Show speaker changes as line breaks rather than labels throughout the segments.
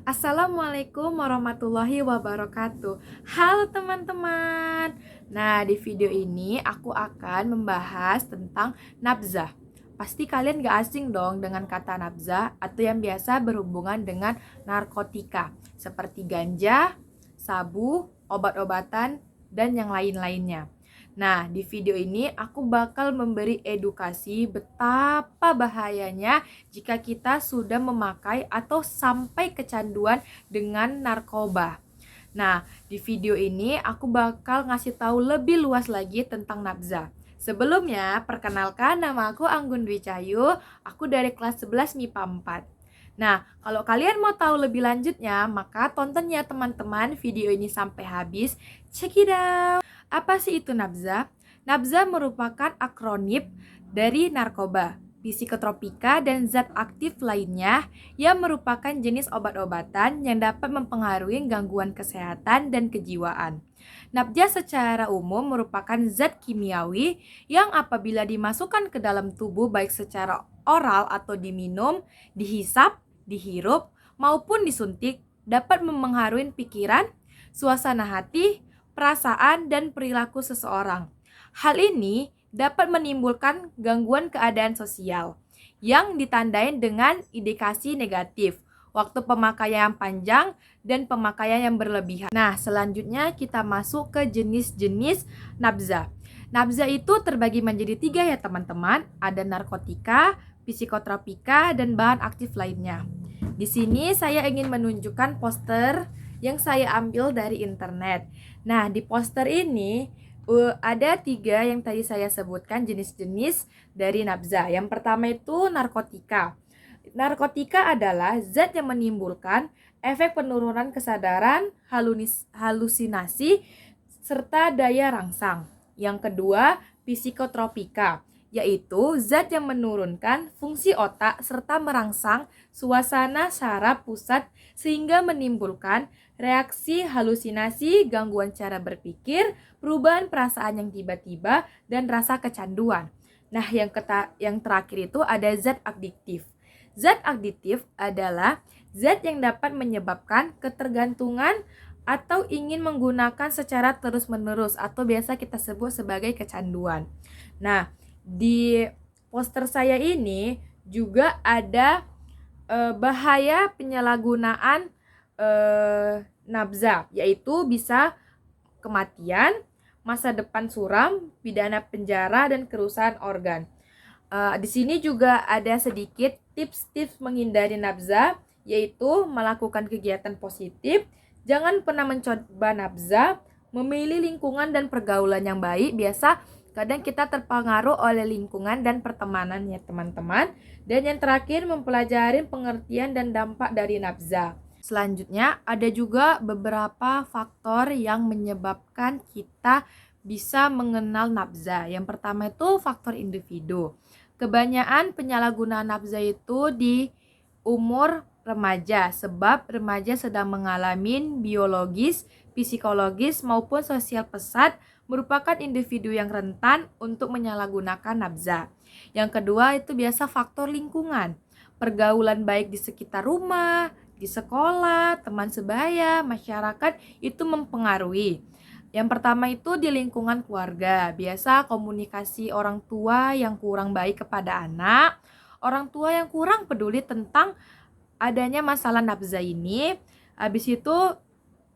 Assalamualaikum warahmatullahi wabarakatuh. Halo teman-teman. Nah, di video ini aku akan membahas tentang nabzah. Pasti kalian gak asing dong dengan kata nabzah atau yang biasa berhubungan dengan narkotika seperti ganja, sabu, obat-obatan, dan yang lain-lainnya. Nah, di video ini aku bakal memberi edukasi betapa bahayanya jika kita sudah memakai atau sampai kecanduan dengan narkoba. Nah, di video ini aku bakal ngasih tahu lebih luas lagi tentang nabzah. Sebelumnya, perkenalkan nama aku Anggun Dwi Cahyu, aku dari kelas 11 MIPA 4. Nah, kalau kalian mau tahu lebih lanjutnya, maka tonton ya teman-teman video ini sampai habis. Check it out! Apa sih itu nabzah? Nabzah merupakan akronim dari narkoba, psikotropika, dan zat aktif lainnya yang merupakan jenis obat-obatan yang dapat mempengaruhi gangguan kesehatan dan kejiwaan. Nabzah secara umum merupakan zat kimiawi yang apabila dimasukkan ke dalam tubuh baik secara oral atau diminum, dihisap, dihirup, maupun disuntik dapat mempengaruhi pikiran, suasana hati, perasaan, dan perilaku seseorang. Hal ini dapat menimbulkan gangguan keadaan sosial yang ditandai dengan indikasi negatif, waktu pemakaian yang panjang, dan pemakaian yang berlebihan. Nah, selanjutnya kita masuk ke jenis-jenis nabzah. Nabzah itu terbagi menjadi 3 ya teman-teman. Ada narkotika, psikotropika, dan bahan aktif lainnya. Di sini saya ingin menunjukkan poster yang saya ambil dari internet. Nah, di poster ini ada 3 yang tadi saya sebutkan jenis-jenis dari nabzah. Yang pertama itu narkotika. Narkotika adalah zat yang menimbulkan efek penurunan kesadaran, halusinasi, serta daya rangsang. Yang kedua, psikotropika, yaitu zat yang menurunkan fungsi otak serta merangsang suasana saraf pusat sehingga menimbulkan reaksi halusinasi, gangguan cara berpikir, perubahan perasaan yang tiba-tiba, dan rasa kecanduan. Nah, yang terakhir itu ada zat adiktif. Zat adiktif adalah zat yang dapat menyebabkan ketergantungan atau ingin menggunakan secara terus-menerus atau biasa kita sebut sebagai kecanduan. Nah, di poster saya ini juga ada bahaya penyalahgunaan nabzah, yaitu bisa kematian, masa depan suram, pidana penjara, dan kerusakan organ. Di sini juga ada sedikit tips-tips menghindari nabzah, yaitu melakukan kegiatan positif, jangan pernah mencoba nabzah, memilih lingkungan dan pergaulan yang baik. Biasa kadang kita terpengaruh oleh lingkungan dan pertemanan ya teman-teman. Dan yang terakhir, mempelajari pengertian dan dampak dari nabzah. Selanjutnya ada juga beberapa faktor yang menyebabkan kita bisa mengenal nabzah. Yang pertama itu faktor individu. Kebanyakan penyalahgunaan nabzah itu di umur remaja, sebab remaja sedang mengalami biologis, psikologis, maupun sosial pesat, merupakan individu yang rentan untuk menyalahgunakan nabzah. Yang kedua itu biasa faktor lingkungan. Pergaulan baik di sekitar rumah, di sekolah, teman sebaya, masyarakat itu mempengaruhi. Yang pertama itu di lingkungan keluarga. Biasa komunikasi orang tua yang kurang baik kepada anak, orang tua yang kurang peduli tentang adanya masalah nabzah ini. Habis itu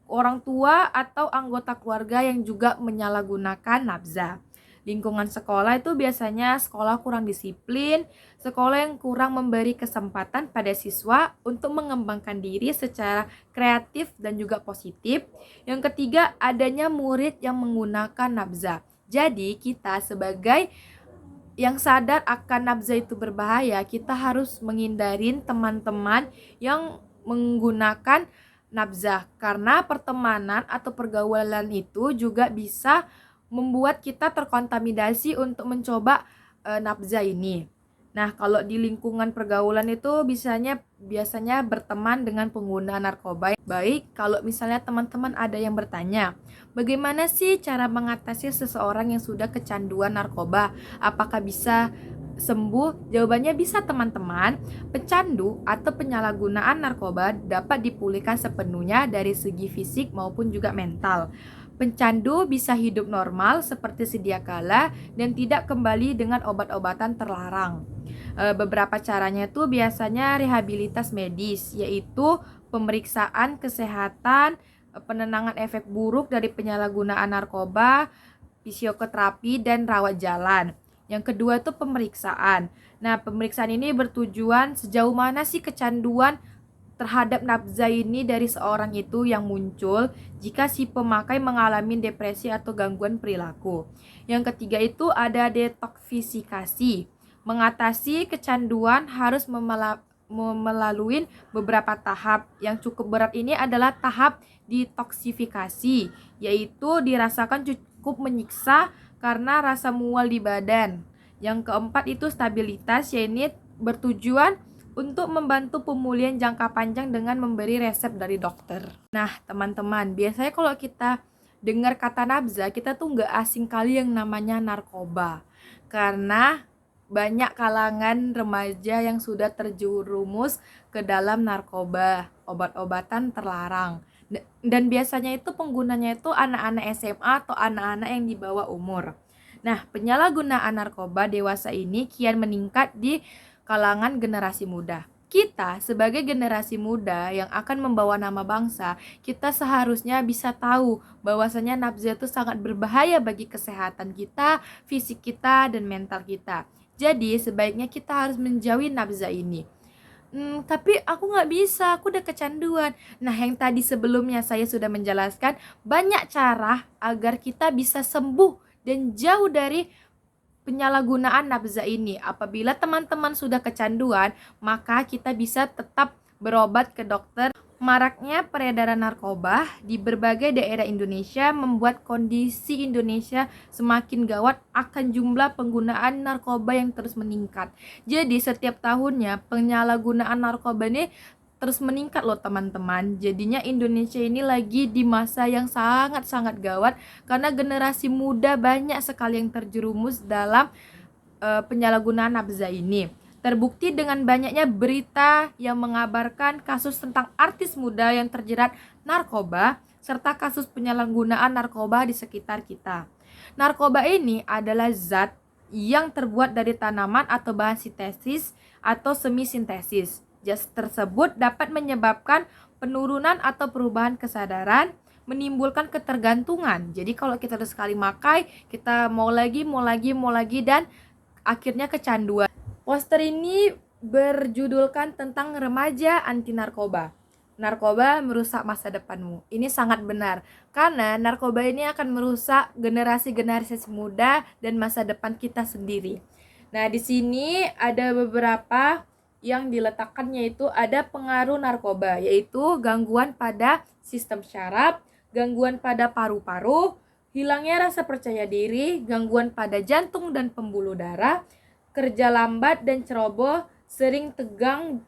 orang tua atau anggota keluarga yang juga menyalahgunakan nabzah. Lingkungan sekolah itu biasanya sekolah kurang disiplin, sekolah yang kurang memberi kesempatan pada siswa untuk mengembangkan diri secara kreatif dan juga positif. Yang ketiga, adanya murid yang menggunakan nabzah. Jadi kita sebagai yang sadar akan nabzah itu berbahaya, kita harus menghindarin teman-teman yang menggunakan nabzah, karena pertemanan atau pergaulan itu juga bisa membuat kita terkontaminasi untuk mencoba nabzah ini. Nah, kalau di lingkungan pergaulan itu biasanya berteman dengan pengguna narkoba. Baik, kalau misalnya teman-teman ada yang bertanya, bagaimana sih cara mengatasi seseorang yang sudah kecanduan narkoba? Apakah bisa sembuh? Jawabannya bisa teman-teman. Pecandu atau penyalahgunaan narkoba dapat dipulihkan sepenuhnya dari segi fisik maupun juga mental. Pencandu bisa hidup normal seperti sedia kala dan tidak kembali dengan obat-obatan terlarang. Beberapa caranya itu biasanya rehabilitas medis, yaitu pemeriksaan kesehatan, penenangan efek buruk dari penyalahgunaan narkoba, fisioterapi, dan rawat jalan. Yang kedua itu pemeriksaan. Nah, pemeriksaan ini bertujuan sejauh mana sih kecanduan terhadap nafza ini dari seorang itu yang muncul jika si pemakai mengalami depresi atau gangguan perilaku. Yang ketiga itu ada detoksifikasi. Mengatasi kecanduan harus melalui beberapa tahap. Yang cukup berat ini adalah tahap detoksifikasi, yaitu dirasakan cukup menyiksa karena rasa mual di badan. Yang keempat itu stabilitas, yaitu bertujuan untuk membantu pemulihan jangka panjang dengan memberi resep dari dokter. Nah, teman-teman, biasanya kalau kita dengar kata nafza, kita tuh nggak asing kali yang namanya narkoba. Karena banyak kalangan remaja yang sudah terjerumus ke dalam narkoba, obat-obatan terlarang. Dan biasanya itu penggunanya itu anak-anak SMA atau anak-anak yang di bawah umur. Nah, penyalahgunaan narkoba dewasa ini kian meningkat di kalangan generasi muda. Kita sebagai generasi muda yang akan membawa nama bangsa, kita seharusnya bisa tahu bahwasanya nafza itu sangat berbahaya bagi kesehatan kita, fisik kita, dan mental kita. Jadi sebaiknya kita harus menjauhi nafza ini. Tapi aku nggak bisa, aku udah kecanduan. Nah, yang tadi sebelumnya saya sudah menjelaskan banyak cara agar kita bisa sembuh dan jauh dari penyalahgunaan nafza ini. Apabila teman-teman sudah kecanduan, maka kita bisa tetap berobat ke dokter. Maraknya peredaran narkoba di berbagai daerah Indonesia membuat kondisi Indonesia semakin gawat akan jumlah penggunaan narkoba yang terus meningkat. Jadi setiap tahunnya penyalahgunaan narkoba ini terus meningkat loh teman-teman. Jadinya Indonesia ini lagi di masa yang sangat-sangat gawat karena generasi muda banyak sekali yang terjerumus dalam penyalahgunaan nafza ini. Terbukti dengan banyaknya berita yang mengabarkan kasus tentang artis muda yang terjerat narkoba serta kasus penyalahgunaan narkoba di sekitar kita. Narkoba ini adalah zat yang terbuat dari tanaman atau bahan sintesis atau semi sintesis. Zat tersebut dapat menyebabkan penurunan atau perubahan kesadaran, menimbulkan ketergantungan. Jadi kalau kita udah sekali makai, kita mau lagi dan akhirnya kecanduan. Poster ini berjudulkan tentang remaja anti narkoba. Narkoba merusak masa depanmu. Ini sangat benar karena narkoba ini akan merusak generasi-generasi muda dan masa depan kita sendiri. Nah, di sini ada beberapa yang diletakkannya, yaitu ada pengaruh narkoba, yaitu gangguan pada sistem syaraf, gangguan pada paru-paru, hilangnya rasa percaya diri, gangguan pada jantung dan pembuluh darah, kerja lambat dan ceroboh, sering tegang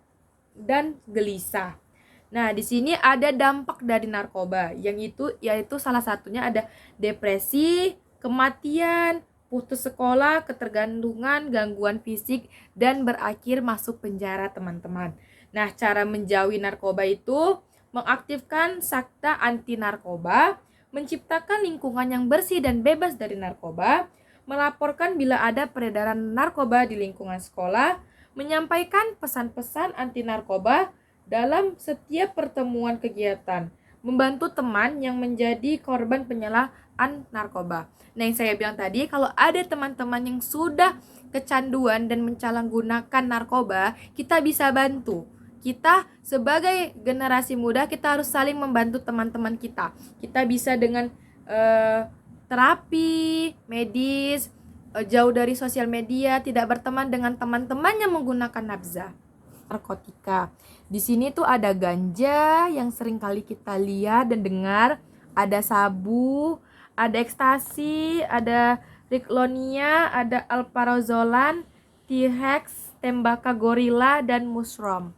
dan gelisah. Nah, di sini ada dampak dari narkoba, yaitu salah satunya ada depresi, kematian, putus sekolah, ketergantungan, gangguan fisik, dan berakhir masuk penjara, teman-teman. Nah, cara menjauhi narkoba itu mengaktifkan sakta anti narkoba, menciptakan lingkungan yang bersih dan bebas dari narkoba, melaporkan bila ada peredaran narkoba di lingkungan sekolah, menyampaikan pesan-pesan anti narkoba dalam setiap pertemuan kegiatan, membantu teman yang menjadi korban penyalahan narkoba. Nah, yang saya bilang tadi, kalau ada teman-teman yang sudah kecanduan dan menyalahgunakan narkoba, kita bisa bantu. Kita sebagai generasi muda, kita harus saling membantu teman-teman kita. Kita bisa dengan terapi medis, jauh dari sosial media, tidak berteman dengan teman-teman yang menggunakan nafza, narkotika. Di sini tuh ada ganja yang sering kali kita lihat dan dengar, ada sabu, ada ekstasi, ada riclonia, ada alprazolam, T-Hex, tembakau gorila, dan mushroom.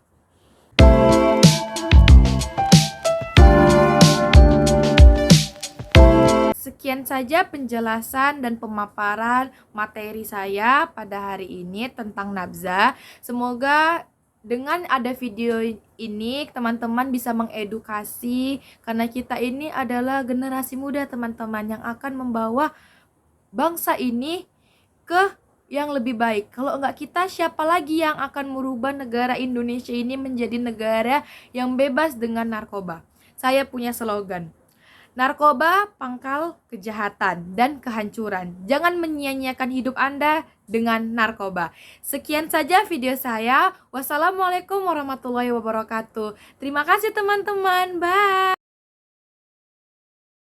Sekian sekian saja penjelasan dan pemaparan materi saya pada hari ini tentang nabza. Semoga dengan ada video ini teman-teman bisa mengedukasi, karena kita ini adalah generasi muda teman-teman yang akan membawa bangsa ini ke yang lebih baik. Kalau enggak kita, siapa lagi yang akan merubah negara Indonesia ini menjadi negara yang bebas dengan narkoba? Saya punya slogan, narkoba pangkal kejahatan dan kehancuran. Jangan menyia-nyiakan hidup Anda dengan narkoba. Sekian saja video saya. Wassalamualaikum warahmatullahi wabarakatuh. Terima kasih teman-teman. Bye.